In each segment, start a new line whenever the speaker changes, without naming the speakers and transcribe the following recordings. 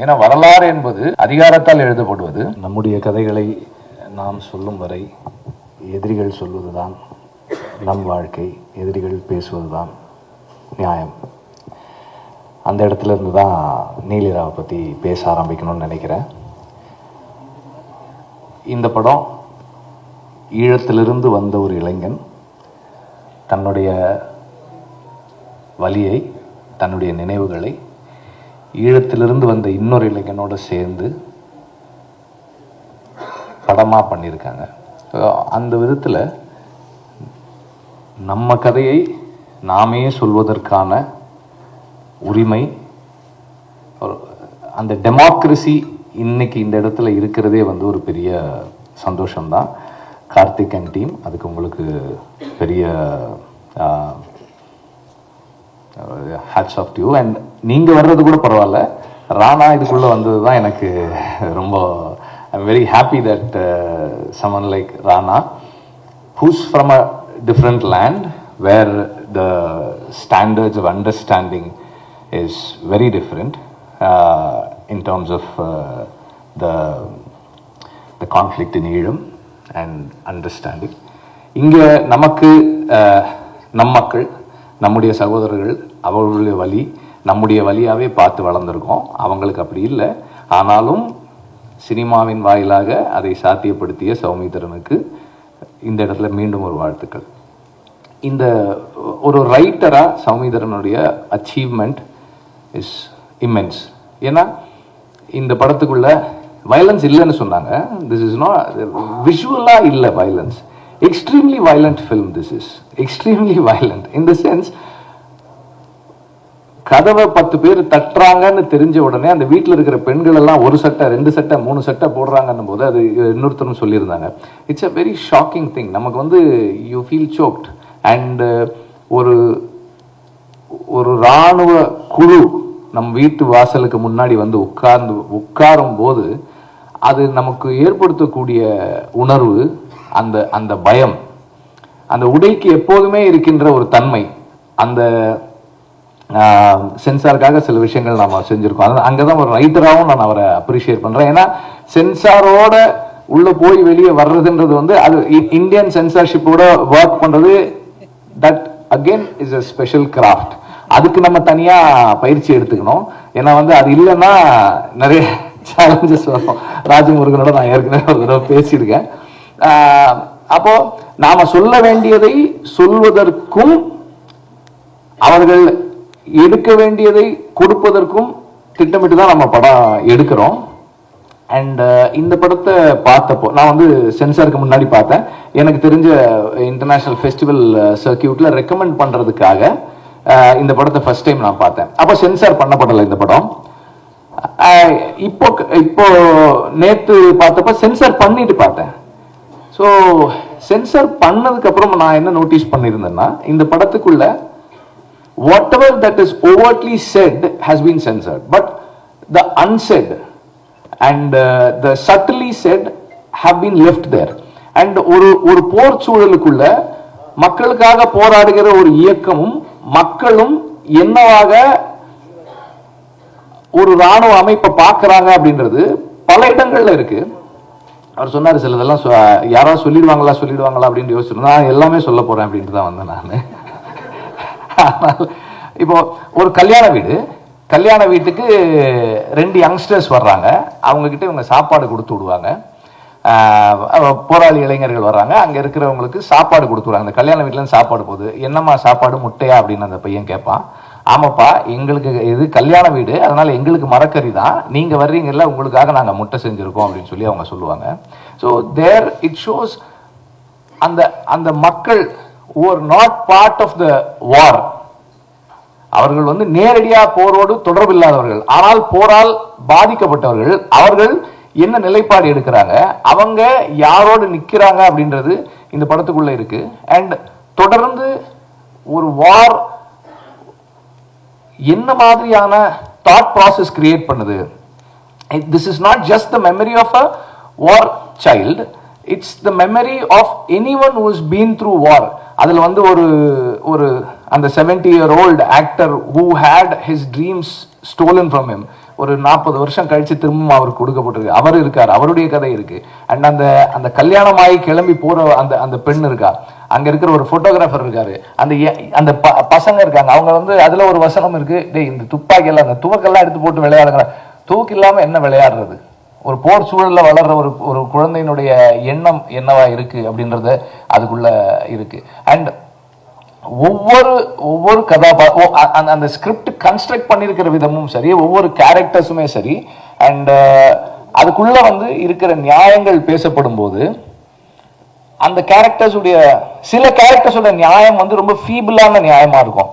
ஏன்னா வரலாறு என்பது அதிகாரத்தால் எழுதப்படுவது.
நம்முடைய கதைகளை நாம் சொல்லும் வரை எதிரிகள் சொல்வதுதான் நம் வாழ்க்கை, எதிரிகள் பேசுவதுதான் நியாயம். அந்த இடத்துல இருந்து தான் நீலிராவை பற்றி பேச ஆரம்பிக்கணும்னு நினைக்கிறேன். இந்த படம் ஈழத்திலிருந்து வந்த ஒரு இளைஞன் தன்னுடைய வலியை, தன்னுடைய நினைவுகளை ஈழத்திலிருந்து வந்த இன்னொரு இளைஞனோடு சேர்ந்து படமாக பண்ணியிருக்காங்க. அந்த விதத்தில் நம்ம கதையை நாமே சொல்வதற்கான உரிமை, அந்த டெமோக்ரஸி இன்னைக்கு இந்த இடத்துல இருக்கிறதே வந்து ஒரு பெரிய சந்தோஷம்தான். கார்த்திக் அண்ட் டீம், அதுக்கு உங்களுக்கு பெரிய hats off to you. And நீங்கள் வர்றது கூட பரவாயில்ல, ராணா இதுக்குள்ளே வந்தது தான் எனக்கு ரொம்ப I'm very happy that someone like Rana, who's from a different land where the standards of understanding is very different in terms of the conflict in Eelam and understanding. இங்கே நமக்கு நம் மக்கள், நம்முடைய சகோதரர்கள், அவர்களுடைய வழி நம்முடைய வழியாகவே பார்த்து வளர்ந்துருக்கோம். அவங்களுக்கு அப்படி இல்லை. ஆனாலும் சினிமாவின் வாயிலாக அதை சாத்தியப்படுத்திய சௌமித்திரனுக்கு இந்த இடத்துல மீண்டும் ஒரு வாழ்த்துக்கள். இந்த ஒரு ரைட்டராக சௌமித்திரனுடைய அச்சீவ்மெண்ட் இஸ் இம்மென்ஸ். ஏன்னா இந்த படத்துக்குள்ள வயலன்ஸ் இல்லைன்னு சொன்னாங்க. திஸ் இஸ் நாட் விஷுவலாக இல்லை violence. Extremely violent film. This is extremely violent in the sense, கதவை 10 பேர் தட்டுறாங்கன்னு தெரிஞ்ச உடனே அந்த வீட்டில் இருக்கிற பெண்கள் எல்லாம் 1 சட்டை 2 சட்டை 3 சட்டை போடுறாங்கன்னும் போது, அது இன்னொருத்தரும் சொல்லியிருந்தாங்க, it's a very shocking thing. நமக்கு வந்து யூ ஃபீல் சோக்ட். அண்ட் ஒரு இராணுவ குழு நம் வீட்டு வாசலுக்கு முன்னாடி வந்து உட்காரும் போது அது நமக்கு ஏற்படுத்தக்கூடிய உணர்வு, அந்த பயம், அந்த உடைக்கு எப்போதுமே இருக்கின்ற ஒரு தன்மை, அந்த சென்சாருக்காக சில விஷயங்கள் நாம் செஞ்சுருக்கோம். அங்கதான் ஒரு ரைட்டராகவும் நான் அவரை அப்ரிஷியேட் பண்றேன். ஏன்னா சென்சாரோட உள்ள போய் வெளியே வர்றதுன்றது வந்து, அது இந்தியன் சென்சார்ஷிப்போட ஒர்க் பண்றது, that again is a special craft. அதுக்கு நம்ம தனியா பயிற்சி எடுத்துக்கணும். ஏன்னா வந்து அது இல்லைன்னா நிறைய சேலஞ்சஸ் வரும். ராஜமுருகனோட நான் ஏற்கனவே ஒரு தடவை பேசியிருக்கேன். அப்போ நாம சொல்ல வேண்டியதை சொல்வதற்கும், அவர்கள் எடுக்க வேண்டியதை கொடுப்பதற்கும் திட்டமிட்டு தான் நம்ம படம் எடுக்கிறோம். அண்ட் இந்த படத்தை பார்த்தப்போ, நான் வந்து சென்சாருக்கு முன்னாடி பார்த்தேன். எனக்கு தெரிஞ்ச இன்டர்நேஷனல் ஃபெஸ்டிவல் சர்க்கியூட்ல ரெக்கமெண்ட் பண்றதுக்காக இந்த படத்தை ஃபர்ஸ்ட் டைம் நான் பார்த்தேன். அப்போ சென்சார் பண்ணப்படலை இந்த படம். இப்போ நேத்து பார்த்தப்ப சென்சார் பண்ணிட்டு பார்த்தேன். ஸோ சென்சார் பண்ணதுக்கு அப்புறம் நான் என்ன நோட்டீஸ் பண்ணியிருந்தேன்னா, இந்த படத்துக்குள்ள whatever that is overtly said has been censored, but the unsaid and the subtly said have been left there. And ஒரு போர் சூழலுக்குள்ள மக்களுக்காக போராடுகிற ஒரு இயக்கமும் மக்களும் என்னவாக ஒரு ராணுவ அமைப்பை பார்க்கறாங்க அப்படின்றது பல இடங்கள்ல இருக்கு. அவர் சொன்னாரு, சிலதெல்லாம் யாராவது சொல்லிடுவாங்களா அப்படின்னு யோசிச்சிருந்தா, நான் எல்லாமே சொல்ல போறேன் அப்படின்ட்டு தான் வந்தேன் நான். இப்போ ஒரு கல்யாண வீட்டுக்கு 2 யங்ஸ்டர்ஸ் வர்றாங்க. அவங்க கிட்ட இவங்க சாப்பாடு கொடுத்து விடுவாங்க. போராளி இளைஞர்கள் வர்றாங்க, அங்க இருக்கிறவங்களுக்கு சாப்பாடு கொடுத்துருவாங்க. அந்த கல்யாண வீட்டுல இருந்து சாப்பாடு போகுது. என்னம்மா சாப்பாடு, முட்டையா அப்படின்னு அந்த பையன் கேட்பான். ஆமாப்பா, எங்களுக்கு இது கல்யாண வீடு, அதனால எங்களுக்கு மரக்கறி தான், நீங்க வர்றீங்கல்ல உங்களுக்காக நாங்க முட்டை செஞ்சிருக்கோம் அப்படின்னு சொல்லி அவங்க சொல்லுவாங்க. ஸோ தேர் இட் ஷோஸ் அந்த மக்கள் who are not part of the war, அவர்கள் வந்து நேரடியா போரோடு தொடர்பில்லாதவர்கள், ஆனால் போரால் பாதிக்கப்பட்டவர்கள், அவர்கள் என்ன நிலைப்பாடு எடுக்கிறாங்க, அவங்க யாரோடு நிக்கிறாங்க அப்படின்றது இந்த படத்துக்குள்ள இருக்கு. அண்ட் தொடர்ந்து ஒரு வார் என்ன மாதிரியான தாட் ப்ராசஸ் கிரியேட் பண்ணுது. This is not just the memory of a war child, it's the memory of anyone who has been through war. அதுல வந்து அந்த 70-year-old actor who had his dreams stolen from him ஒரு 40 வருஷம் கழிச்சு திரும்பவும் அவருக்கு கொடுக்கப்பட்டிருக்கு. அவர் இருக்கார், அவருடைய கதை இருக்கு. அண்ட் அந்த அந்த கல்யாணமாகி கிளம்பி போற அந்த அந்த பெண் இருக்கா, அங்க இருக்கிற ஒரு போட்டோகிராஃபர் இருக்காரு, அந்த அந்த பசங்க இருக்காங்க. அவங்க வந்து அதுல ஒரு வசனம் இருக்கு, டேய் இந்த துப்பாக்கி எல்லாம் அந்த துவக்கெல்லாம் எடுத்து போட்டு விளையாடுங்க. தூக்கு இல்லாம என்ன விளையாடுறது? ஒரு போர் சூழல்ல வளர்ற ஒரு குழந்தையினுடைய எண்ணம் என்னவா இருக்கு அப்படின்றது அதுக்குள்ள இருக்கு. அண்ட் ஒவ்வொரு அந்த ஸ்கிரிப்ட் கன்ஸ்ட்ரக்ட் பண்ணிருக்கிற விதமும் சரி, ஒவ்வொரு கேரக்டர்ஸுமே சரி, அண்ட் அதுக்குள்ள வந்து இருக்கிற நியாயங்கள் பேசப்படும் போது அந்த கேரக்டர்ஸுடைய சில கேரக்டர்ஸோட நியாயம் வந்து ரொம்ப ஃபீபிளான நியாயமா இருக்கும்.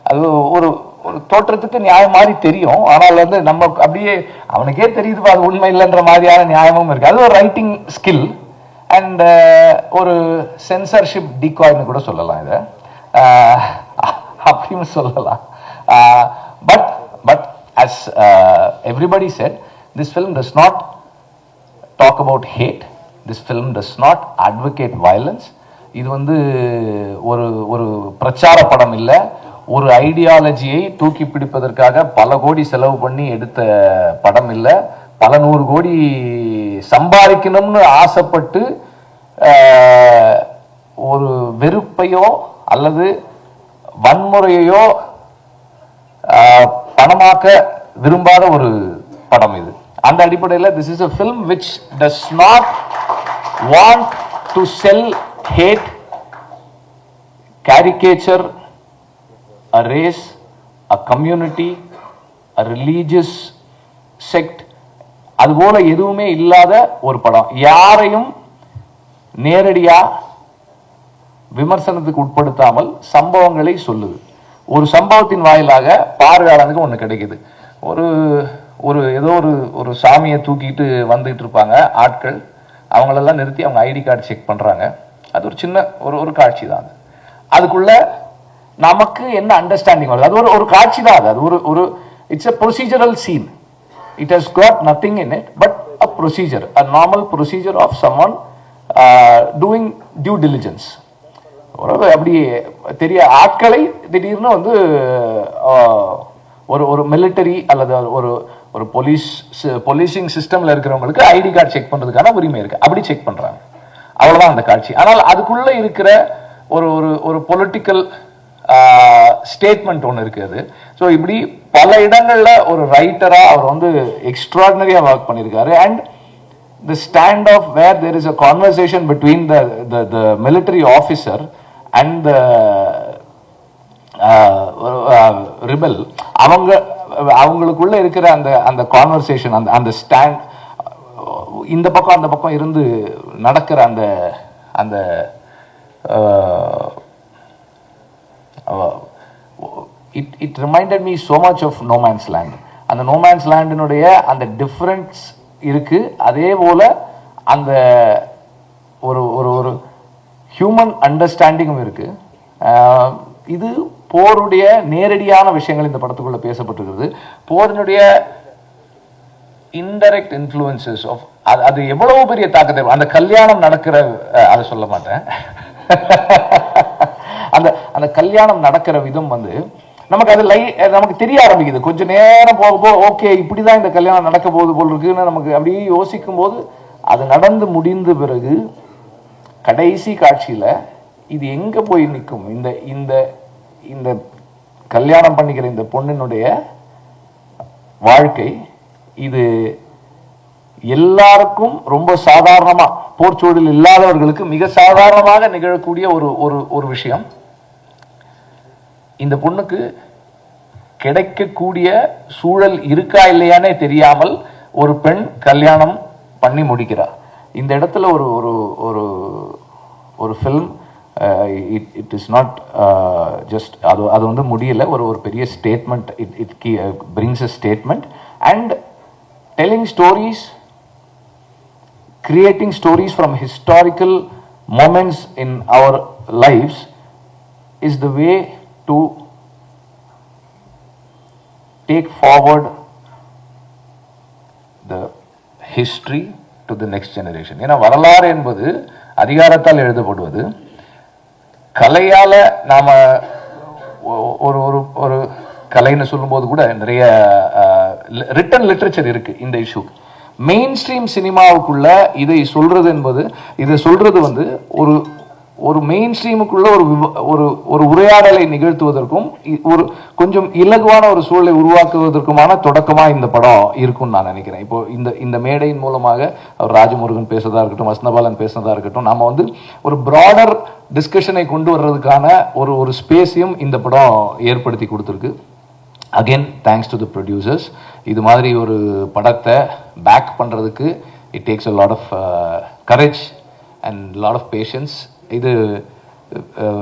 அது ஒரு ஒரு தோற்றத்துக்கு நியாயம் மாதிரி தெரியும், ஆனால் வந்து நம்ம அப்படியே அவனுக்கே தெரியுது அது உண்மை இல்லைன்ற மாதிரியான நியாயமும் இருக்கு. அது ஒரு ரைட்டிங் ஸ்கில் அண்ட் ஒரு சென்சர்ஷிப் டிகாய்னு கூட சொல்லலாம் இதை, அப்படின்னு சொல்லலாம். But as everybody said, this film does not talk about hate, this film does not advocate violence. இது வந்து ஒரு பிரச்சார படம் இல்லை, ஒரு ஐடியாலஜியை தூக்கி பிடிப்பதற்காக பல கோடி செலவு பண்ணி எடுத்த படம் இல்லை, பல 100 கோடி சம்பாதிக்கணும்னு ஆசைப்பட்டு ஒரு வெறுப்பையோ அல்லது வன்முறையையோ பணமாக்க விரும்பாத ஒரு படம் இது. அந்த அடிப்படையில் this is a film which does not want to sell hate, caricature a race, a community, a religious sect. அதுபோல எதுவுமே இல்லாத ஒரு படம். யாரையும் நேரடியா விமர்சனத்துக்கு உட்படுத்தாமல் சம்பவங்களை சொல்லுது. ஒரு சம்பவத்தின் வாயிலாக பார்வையாளனுக்கு ஒண்ணு கிடைக்குது. ஒரு ஏதோ ஒரு சாமியை தூக்கிட்டு வந்துட்டு இருப்பாங்க ஆட்கள், அவங்களெல்லாம் நிறுத்தி அவங்க ஐடி கார்டு செக் பண்றாங்க. அது ஒரு சின்ன ஒரு காட்சி தான். அதுக்குள்ள நமக்கு என்ன அண்டர்ஸ்டாண்டிங் வருது? அது ஒரு காட்சி தான். அது ஒரு it's a procedural scene. It has got nothing in it but a procedure, a normal procedure of someone doing due diligence. அப்படி தெரிய ஆட்களை திடீர்னு வந்து ஒரு மிலிட்டரி அல்லது ஒரு போலீசிங் சிஸ்டம்ல இருக்கிறவங்களுக்கு ஐடி கார்டு செக் பண்றதுக்கான உரிமை இருக்கு, அப்படி செக் பண்றாங்க. அவ்வளவுதான் அந்த காட்சி. ஆனால் அதுக்குள்ள இருக்கிற ஒரு பொலிட்டிக்கல் ஸ்டேட்மெண்ட் ஒன்று இருக்கு. அது ஸோ இப்படி பல இடங்கள்ல ஒரு ரைட்டரா அவர் வந்து எக்ஸ்ட்ராடினரியா ஒர்க் பண்ணியிருக்காரு. And the stand of where there is a conversation between the military officer and the rebel, அவங்களுக்குள்ள இருக்கிற அந்த கான்வர்சேஷன், அந்த ஸ்டாண்ட், இந்த பக்கம் அந்த பக்கம் இருந்து நடக்கிற அந்த it reminded me so much of No Man's Land. அந்த No Man's Landனுடைய அந்த டிஃபரன்ஸ் இருக்கு. அதே போல அந்த ஒரு ஹியூமன் அண்டர்ஸ்டாண்டிங்கும் இருக்கு. இது போருடைய நேரடியான விஷயங்கள் இந்த படத்துக்குள்ள பேசப்பட்டிருக்கிறது. போரினுடைய இன்டைரக்ட் இன்ஃப்ளூயன்சஸ் ஆஃப் அது எவ்வளவு பெரிய தாக்கத்தை, அந்த கல்யாணம் நடக்கிற, அதை சொல்ல மாட்டேன், அந்த கல்யாணம் நடக்கிற விதம் வந்து நமக்கு அது நமக்கு தெரிய ஆரம்பிக்குது. கொஞ்சம் நேரம் போக ஓகே இப்படிதான் இந்த கல்யாணம் நடக்க போகுது போல் இருக்குன்னு நமக்கு அப்படியே யோசிக்கும் போது, அது நடந்து முடிந்த பிறகு கடைசி காட்சியில இது எங்க போய் நிற்கும்? இந்த கல்யாணம் பண்ணிக்கிற இந்த பொண்ணினுடைய வாழ்க்கை, இது எல்லாருக்கும் ரொம்ப சாதாரணமா, போர்ச்சூழல் இல்லாதவர்களுக்கு மிக சாதாரணமாக நிகழக்கூடிய ஒரு விஷயம். இந்த பொண்ணுக்கு கிடைக்கக்கூடிய சூழல் இருக்கா இல்லையானே தெரியாமல் ஒரு பெண் கல்யாணம் பண்ணி முடிக்கிறார். இந்த இடத்துல ஒரு film, it is not just அது வந்து முடியல, ஒரு பெரிய statement. It brings a statement and telling stories, creating stories from historical moments in our lives is the way to take forward the history to the next generation. ஏன்னா வரலாறு என்பது அதிகாரத்தால் எழுதப்படுவது. கலையால நாம ஒரு கலைன்னு சொல்லும்போது கூட நிறைய ரிட்டன் லிட்ரேச்சர் இருக்கு இந்த இஷ்யூ. மெயின் ஸ்ட்ரீம் சினிமாவுக்குள்ள இதை சொல்றது வந்து ஒரு ஒரு மெயின் ஸ்ட்ரீமுக்குள்ள ஒரு ஒரு உரையாடலை நிகழ்த்துவதற்கும் ஒரு கொஞ்சம் இலகுவான ஒரு சூழலை உருவாக்குவதற்குமான தொடக்கமா இந்த படம் இருக்கும்னு நான் நினைக்கிறேன். இப்போ இந்த மேடையின் மூலமாக அவர் ராஜமுருகன் பேசுறதா இருக்கட்டும், வசந்தபாலன் பேசுறதா இருக்கட்டும், நம்ம வந்து ஒரு பிராடர் டிஸ்கஷனை கொண்டு வர்றதுக்கான ஒரு ஸ்பேஸையும் இந்த படம் ஏற்படுத்தி கொடுத்துருக்கு. Again thanks to the producers. இது மாதிரி ஒரு படத்தை பேக் பண்றதுக்கு it takes a lot of courage and lot of patience. இது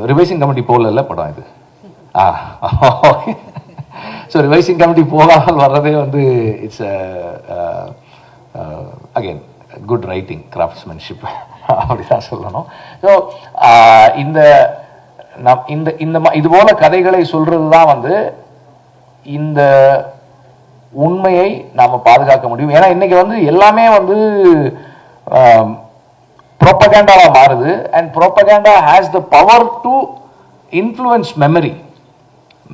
ரிவைசிங் கமிட்டி போகல படம் இது. ஸோ ரிவைசிங் கமிட்டி போகாமல் வர்றதே வந்து it's again good writing, craftsmanship அப்படிதான் சொல்லணும். ஸோ இது போல கதைகளை சொல்றது தான் வந்து இந்த உண்மையை நாம பாதுகாக்க முடியும். ஏன்னா இன்னைக்கு வந்து எல்லாமே வந்து ப்ரோபகேண்டாவா மாறுது. And propaganda has the power to influence memory.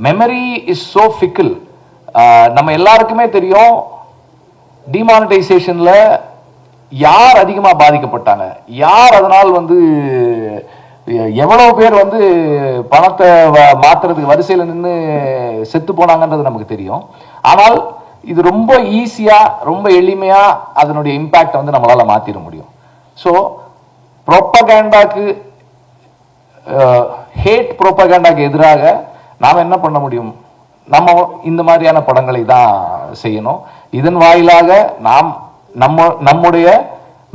Memory is so fickle. நம்ம எல்லாருக்குமே தெரியும் டிமானிட்டைசேஷன்ல யார் அதிகமா பாதிக்கப்பட்டாங்க, யார் அதனால் வந்து எவ்வளவு பேர் வந்து பணத்தை மாத்துறதுக்கு வரிசையில் நின்று செத்து போனாங்கன்றது நமக்கு தெரியும். ஆனால் இது ரொம்ப ஈஸியா, ரொம்ப எளிமையா அதனுடைய இம்பாக்ட் வந்து நம்மளால மாத்திர முடியும். ஸோ ப்ரோபகேண்டாக்கு, ஹேட் ப்ரோபகேண்டாக்கு எதிராக நாம் என்ன பண்ண முடியும்? நம்ம இந்த மாதிரியான படங்களை தான் செய்யணும். இதன் வாயிலாக நாம் நம்முடைய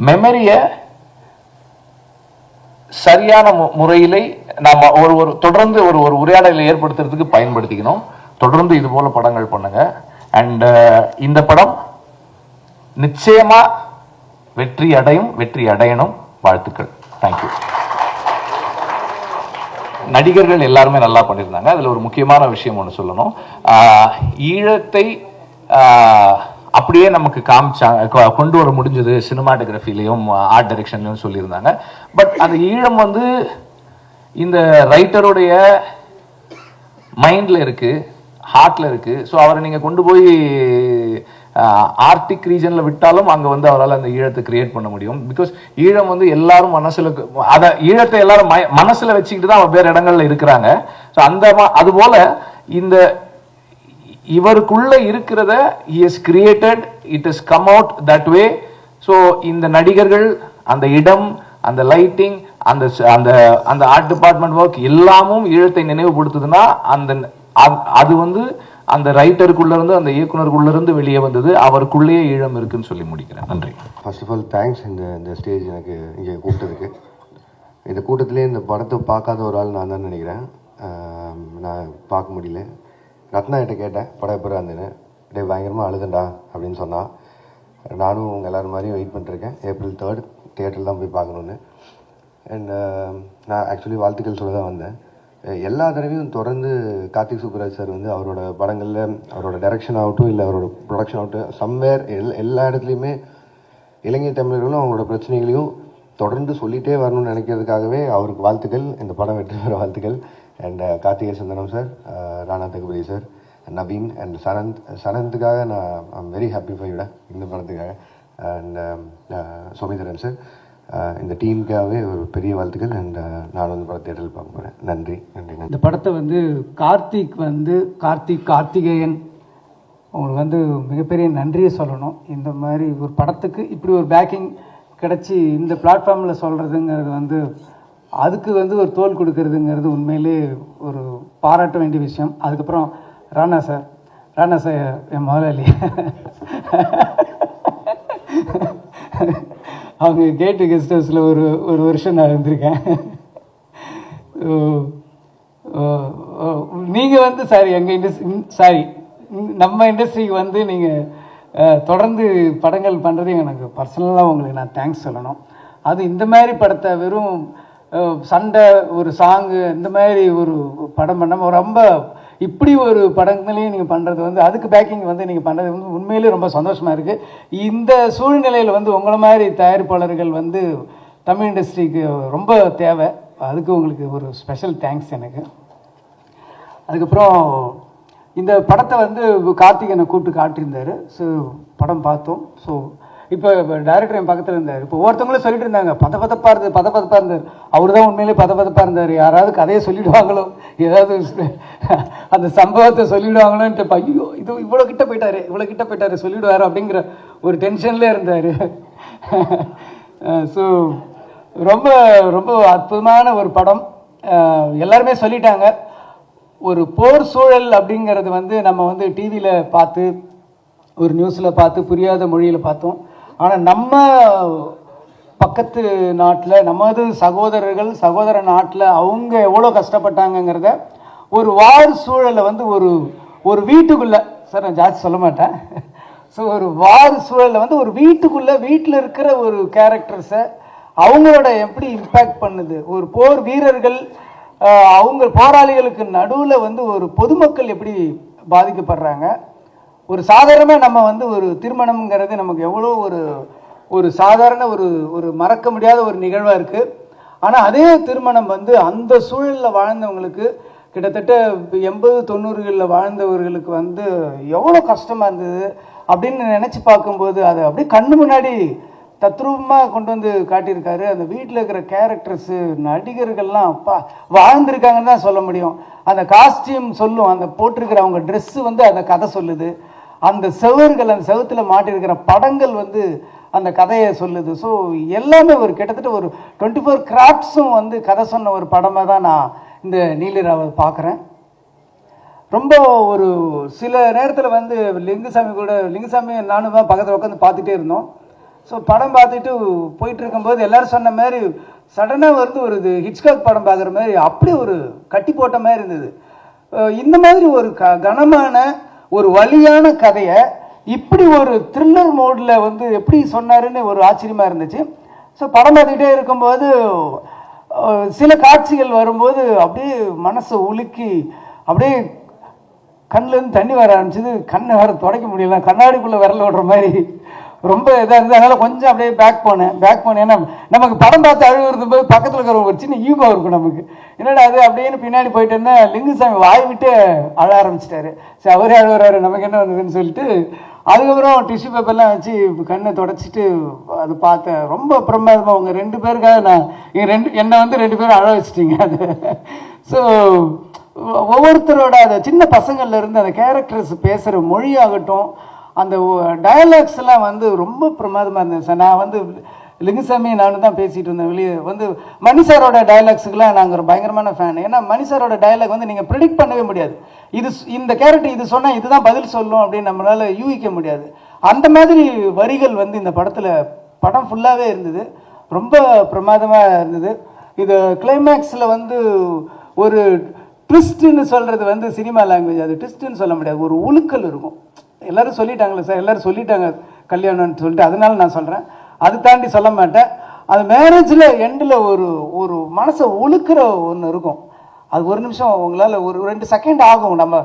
மெமரியை சரியான முறையிலே நாம ஒரு தொடர்ந்து ஒரு உரையாடலை ஏற்படுத்துறதுக்கு பயன்படுத்திக்கணும். தொடர்ந்து இது போல படங்கள் பண்ணுங்க. அண்ட் இந்த படம் நிச்சயமா வெற்றி அடையணும். வாழ்த்துக்கள். தேங்க்யூ. நடிகர்கள் எல்லாருமே நல்லா பண்ணியிருந்தாங்க. அதுல ஒரு முக்கியமான விஷயம் ஒன்று சொல்லணும். ஈழத்தை அப்படியே நமக்கு கொண்டு வர முடிஞ்சது சினிமாட்டோகிராஃபிலையும் ஆர்ட் டைரக்ஷன்லையும் சொல்லியிருந்தாங்க. பட் அந்த ஈழம் வந்து இந்த ரைட்டருடைய மைண்ட்ல இருக்கு, ஹார்ட்ல இருக்கு. ஸோ அவரை நீங்க கொண்டு போய் ஆர்டிக் ரீஜன்ல விட்டாலும் அங்க வந்து அவரால் அந்த ஈழத்தை கிரியேட் பண்ண முடியும். பிகாஸ் ஈழம் வந்து எல்லாரும் ஈழத்தை எல்லாரும் மனசுல வச்சுக்கிட்டு தான் வேற இடங்கள்ல இருக்கிறாங்க. ஸோ அது போல இந்த இவருக்குள்ள இருக்கிறத he has created, it has come out that way. So இந்த நடிகர்கள், அந்த இடம், அந்த லைட்டிங், அந்த ஆர்ட் டிபார்ட்மெண்ட் ஒர்க் எல்லாமும் ஈழத்தை நினைவுபடுத்துதுன்னா அது வந்து அந்த ரைட்டருக்குள்ள இருந்து, அந்த இயக்குனருக்குள்ள இருந்து வெளியே வந்தது. அவருக்குள்ளேயே ஈழம் இருக்குன்னு சொல்லி முடிக்கிறேன். நன்றி.
ஃபர்ஸ்ட் ஆஃப் ஆல் தேங்க்ஸ் இந்த ஸ்டேஜ் எனக்கு இங்கே கூப்பிட்டதுக்கு. இந்த கூட்டத்திலே இந்த படத்தை பார்க்காத ஒரு ஆள் நான் தான் நினைக்கிறேன். நான் பார்க்க முடியல. ரத்னா கிட்ட கேட்டேன் படம் எப்போ இருந்தேன்னு. டே பயங்கரமாக அழுதண்டா அப்படின்னு சொன்னான். நானும் உங்கள் எல்லோரும் மாதிரியும் வெயிட் பண்ணிருக்கேன். April 3 தியேட்டரில் தான் போய் பார்க்கணுன்னு. அண்ட் நான் ஆக்சுவலி வாழ்த்துக்கள் சொல்ல தான் வந்தேன். எல்லா தடவையும் தொடர்ந்து கார்த்திக் சுப்புராஜ் சார் வந்து அவரோட படங்களில் அவரோட டைரக்ஷன் ஆகட்டும், இல்லை அவரோட ப்ரொடக்ஷன் ஆகட்டும், சம்வேர் எல்லா இடத்துலையுமே இலங்கை தமிழர்களும் அவங்களோட பிரச்சனைகளையும் தொடர்ந்து சொல்லிகிட்டே வரணும்னு நினைக்கிறதுக்காகவே அவருக்கு வாழ்த்துக்கள். இந்த படம் வெற்றி பெற வாழ்த்துக்கள். And Karthigai Santhanam sir, Rana Daggubati sir, Naveen and சனந்துக்காக நான் ஐம் வெரி ஹாப்பி ஃபார் யூடா இந்த படத்துக்காக. அண்ட் சோமிதரன் சார், இந்த டீமுக்காகவே ஒரு பெரிய வாழ்த்துக்கள். அண்ட் நான் வந்து படம் தேட்டரில் பார்க்க போகிறேன். நன்றி.
இந்த படத்தை வந்து கார்த்திகேயன் உங்களுக்கு வந்து மிகப்பெரிய நன்றியை சொல்லணும். இந்த மாதிரி ஒரு படத்துக்கு இப்படி ஒரு பேக்கிங் கிடச்சி இந்த பிளாட்ஃபார்மில் சொல்கிறதுங்கிறது வந்து அதுக்கு வந்து ஒரு தோல் கொடுக்கறதுங்கிறது உண்மையிலே ஒரு பாராட்ட வேண்டிய விஷயம். அதுக்கப்புறம் ராணா சார் என் முதலாளி, அவங்க கேட்டு கெஸ்ட் ஹவுஸில் ஒரு வருஷம் நான் இருந்திருக்கேன். நீங்கள் வந்து நம்ம இண்டஸ்ட்ரிக்கு வந்து நீங்கள் தொடர்ந்து படங்கள் பண்ணுறது எனக்கு பர்சனலாக உங்களுக்கு நான் தேங்க்ஸ் சொல்லணும். அது இந்த மாதிரி படத்தை வெறும் சண்டை, ஒரு சாங்கு, இந்த மாதிரி ஒரு படம் பண்ணாமல் ரொம்ப இப்படி ஒரு படங்களையும் நீங்கள் பண்ணுறது வந்து அதுக்கு பேக்கிங் வந்து நீங்கள் பண்ணுறது வந்து உண்மையிலேயே ரொம்ப சந்தோஷமாக இருக்குது. இந்த சூழ்நிலையில் வந்து உங்களை மாதிரி தயாரிப்பாளர்கள் வந்து தமிழ் இண்டஸ்ட்ரிக்கு ரொம்ப தேவை. அதுக்கு உங்களுக்கு ஒரு ஸ்பெஷல் தேங்க்ஸ் எனக்கு. அதுக்கப்புறம் இந்த படத்தை வந்து கார்த்திகனை கூப்பிட்டு காட்டியிருந்தாரு. ஸோ படம் பார்த்தோம். ஸோ இப்போ டைரக்டர் என் பக்கத்தில் இருந்தார். இப்போ ஒவ்வொருத்தவங்களும் சொல்லிட்டு இருந்தாங்க பதப்பதப்பாக இருந்தார். அவர் தான் உண்மையிலே பதப்பதப்பாக இருந்தார். யாராவது கதையை சொல்லிடுவாங்களோ, ஏதாவது அந்த சம்பவத்தை சொல்லிடுவாங்களோன்ட்டு, ஐயோ இது இவ்வளோ கிட்ட போயிட்டாரு சொல்லிடுவார் அப்படிங்கிற ஒரு டென்ஷன்லேயே இருந்தார். ஸோ ரொம்ப ரொம்ப அற்புதமான ஒரு படம். எல்லாருமே சொல்லிட்டாங்க. ஒரு போர் சூழல் அப்படிங்கிறது வந்து நம்ம வந்து டிவியில் பார்த்து, ஒரு நியூஸில் பார்த்து, புரியாத மொழியில் பார்த்தோம். ஆனால் நம்ம பக்கத்து நாட்டில், நமது சகோதர நாட்டில் அவங்க எவ்வளோ கஷ்டப்பட்டாங்கங்கிறத ஒரு வார் சூழலை வந்து ஒரு வீட்டுக்குள்ளே, சார் நான் ஜாஸ்தி சொல்ல மாட்டேன், ஸோ ஒரு வார் சூழலில் வந்து ஒரு வீட்டில் இருக்கிற ஒரு கேரக்டர்ஸை அவங்களோட எப்படி இம்பேக்ட் பண்ணுது, ஒரு போர் வீரர்கள் அவங்க போராளிகளுக்கு நடுவில் வந்து ஒரு பொதுமக்கள் எப்படி பாதிக்கப்படுறாங்க. ஒரு சாதாரணமாக நம்ம வந்து ஒரு திருமணம்ங்கிறது நமக்கு எவ்வளோ ஒரு சாதாரண ஒரு மறக்க முடியாத ஒரு நிகழ்வாக இருக்குது. ஆனால் அதே திருமணம் வந்து அந்த சூழலில் வாழ்ந்தவங்களுக்கு, கிட்டத்தட்ட 80-90களில் வாழ்ந்தவர்களுக்கு வந்து எவ்வளோ கஷ்டமாக இருந்தது அப்படின்னு நினச்சி பார்க்கும்போது அதை அப்படியே கண்ணு முன்னாடி தத்ரூபமாக கொண்டு வந்து காட்டியிருக்காரு. அந்த வீட்டில் இருக்கிற கேரக்டர்ஸு, நடிகர்கள்லாம் அப்பா வாழ்ந்திருக்காங்கன்னு தான் சொல்ல முடியும். அந்த காஸ்டியூம் சொல்லும், அந்த போட்டிருக்கிற அவங்க ட்ரெஸ்ஸு வந்து அந்த கதை சொல்லுது. அந்த செவர்கள், அந்த செவத்தில் மாட்டிருக்கிற படங்கள் வந்து அந்த கதையை சொல்லுது. ஸோ எல்லாமே ஒரு கிட்டத்தட்ட ஒரு 24 கிராஃப்ட்ஸும் வந்து கதை சொன்ன ஒரு படமாக தான் நான் இந்த நீலிராவை பார்க்குறேன். ரொம்ப ஒரு சில நேரத்தில் வந்து லிங்குசாமி நானும் தான் பக்கத்தில் உட்காந்து பார்த்துட்டே இருந்தோம். ஸோ படம் பார்த்துட்டு போயிட்டு இருக்கும்போது எல்லாரும் சொன்ன மாதிரி சடனாக வந்து ஒரு ஹிட்ச்காக் படம் பார்க்குற மாதிரி அப்படி ஒரு கட்டி போட்ட மாதிரி இருந்தது. இந்த மாதிரி ஒரு கனமான ஒரு வலியான கதையை இப்படி ஒரு த்ரில்லர் மோடில் வந்து எப்படி சொன்னாருன்னு ஒரு ஆச்சரியமாக இருந்துச்சு. ஸோ படம் பார்த்துக்கிட்டே இருக்கும்போது சில காட்சிகள் வரும்போது அப்படியே மனசை உலுக்கி அப்படியே கண்ணிலேருந்து தண்ணி வர ஆரம்பிச்சது. கண்ணை வர துடைக்க முடியல, கண்ணாடிக்குள்ளே விரல விடுற மாதிரி ரொம்ப இதாக இருந்தது. அதனால் கொஞ்சம் அப்படியே பேக் போனேன். ஏன்னா நமக்கு படம் பார்த்து அழுகுறது போது பக்கத்தில் இருக்கிற ஒரு சின்ன ஈகோ இருக்கும் நமக்கு, என்னடா அது அப்படின்னு பின்னாடி போயிட்டேன்னா லிங்குசாமி வாய் விட்டு அழ ஆரம்பிச்சிட்டாரு. சரி அவரே அழுகுறாரு, நமக்கு என்ன வந்ததுன்னு சொல்லிட்டு அதுக்கப்புறம் டிஷ்யூ பேப்பர்லாம் வச்சு கண்ணை தொடச்சிட்டு அது பார்த்தேன். ரொம்ப பிரமாதமாக அவங்க 2 பேருக்காக நான் என்னை வந்து 2 பேரும் அழ வச்சிட்டிங்க அது. ஸோ ஒவ்வொருத்தரோட அந்த சின்ன பசங்கள்லேருந்து அந்த கேரக்டர்ஸ் பேசுகிற மொழியாகட்டும், அந்த டயலாக்ஸ் எல்லாம் வந்து ரொம்ப பிரமாதமாக இருந்தது சார். நான் வந்து லிங்குசாமி நானும் தான் பேசிகிட்டு இருந்தேன் வெளியே வந்து. மணி சாரோட டயலாக்ஸுக்கெல்லாம் நாங்கள் ஒரு பயங்கரமான ஃபேன். ஏன்னா மணி சாரோட டயலாக் வந்து நீங்கள் ப்ரிடிக்ட் பண்ணவே முடியாது. இந்த கேரக்டர் இது சொன்னால் இதுதான் பதில் சொல்லும் அப்படின்னு நம்மளால் யூகிக்க முடியாது. அந்த மாதிரி வரிகள் வந்து இந்த படம் ஃபுல்லாகவே இருந்தது. ரொம்ப பிரமாதமாக இருந்தது. இது கிளைமேக்ஸில் வந்து ஒரு ட்விஸ்ட்டுன்னு சொல்கிறது வந்து சினிமா லாங்குவேஜ், அது ட்விஸ்ட்டுன்னு சொல்ல முடியாது, ஒரு உழுக்கல் இருக்கும். எல்லாரும் சொல்லிட்டாங்களே சார், எல்லாரும் சொல்லிட்டாங்க கல்யாணம்னு சொல்லிட்டு, அதனால நான் சொல்கிறேன், அது தாண்டி சொல்ல மாட்டேன். அது மேரேஜில் எண்டில் ஒரு மனசை உழுக்கிற ஒன்று இருக்கும். அது ஒரு நிமிஷம் உங்களால் ஒரு 2 செகண்ட் ஆகும், நம்ம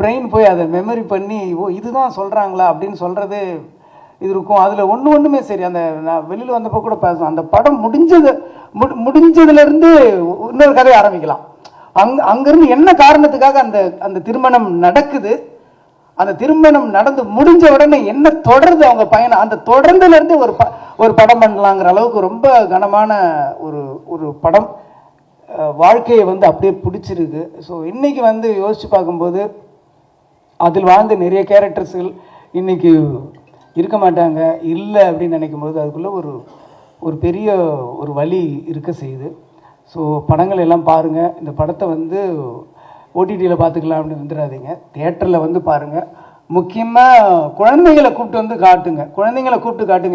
பிரெயின் போய் அதை மெமரி பண்ணி இதுதான் சொல்கிறாங்களா அப்படின்னு சொல்கிறது இது இருக்கும். அதில் ஒன்றுமே சரி, அந்த நான் வெளியில் வந்தப்போ கூட பேசுவேன், அந்த படம் முடிஞ்சதுலேருந்து இன்னொரு கதையை ஆரம்பிக்கலாம். அங்கேருந்து என்ன காரணத்துக்காக அந்த திருமணம் நடக்குது, அந்த திருமணம் நடந்து முடிஞ்ச உடனே என்ன தொடருது அவங்க பயணம், அந்த தொடர்ந்துல இருந்து ஒரு படம் பண்ணலாங்கிற அளவுக்கு ரொம்ப கனமான ஒரு படம். வாழ்க்கையை வந்து அப்படியே பிடிச்சிருக்கு. ஸோ இன்னைக்கு வந்து யோசிச்சு பார்க்கும்போது அதில் வாழ்ந்த நிறைய கேரக்டர்ஸ்கள் இன்னைக்கு இருக்க மாட்டாங்க, இல்லை அப்படின்னு நினைக்கும் போது அதுக்குள்ள ஒரு பெரிய ஒரு வலி இருக்க செய்யுது. ஸோ படங்கள் எல்லாம் பாருங்கள். இந்த படத்தை வந்து ஓடிடியில் பார்த்துக்கலாம் அப்படின்னு வந்துடாதீங்க, தியேட்டரில் வந்து பாருங்கள். முக்கியமாக குழந்தைங்களை கூப்பிட்டு வந்து காட்டுங்க.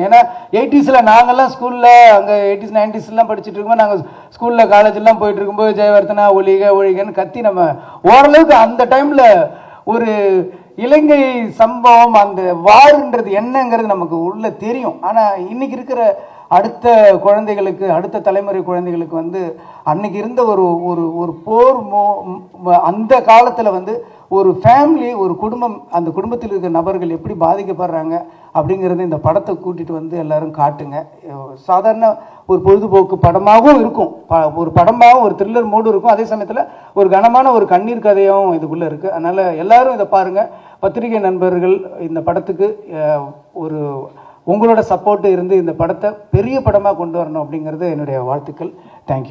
ஏன்னா 80s நாங்கள்லாம் ஸ்கூலில் அங்கே 80s 90s படிச்சுட்டு இருக்கும்போது, நாங்கள் ஸ்கூலில் காலேஜெல்லாம் போயிட்டு இருக்கும்போது ஜெயவர்த்தனா ஒழிகன்னு கத்தி நம்ம ஓரளவுக்கு அந்த டைமில் ஒரு இலங்கை சம்பவம், அந்த வாருன்றது என்னங்கிறது நமக்கு உள்ள தெரியும். ஆனால் இன்னைக்கு இருக்கிற அடுத்த குழந்தைகளுக்கு, அடுத்த தலைமுறை குழந்தைகளுக்கு வந்து அன்னைக்கு இருந்த ஒரு ஒரு ஒரு போர் அந்த காலத்தில் வந்து ஒரு ஃபேமிலி, ஒரு குடும்பம், அந்த குடும்பத்தில் இருக்கிற நபர்கள் எப்படி பாதிக்கப்படுறாங்க அப்படிங்கிறது இந்த படத்தை கூட்டிகிட்டு வந்து எல்லாரும் காட்டுங்க. சாதாரண ஒரு பொழுதுபோக்கு படமாகவும் இருக்கும், ஒரு படமாகவும் ஒரு த்ரில்லர் மூடும் இருக்கும், அதே சமயத்தில் ஒரு கனமான ஒரு கண்ணீர் கதையாகவும் இதுக்குள்ளே இருக்குது. அதனால் எல்லாரும் இதை பாருங்கள். பத்திரிகை நண்பர்கள் இந்த படத்துக்கு ஒரு உங்களோட சப்போர்ட்டு இருந்து இந்த படத்தை பெரிய படமாக கொண்டு வரணும் அப்படிங்கிறது என்னுடைய வாழ்த்துக்கள். தேங்க்யூ.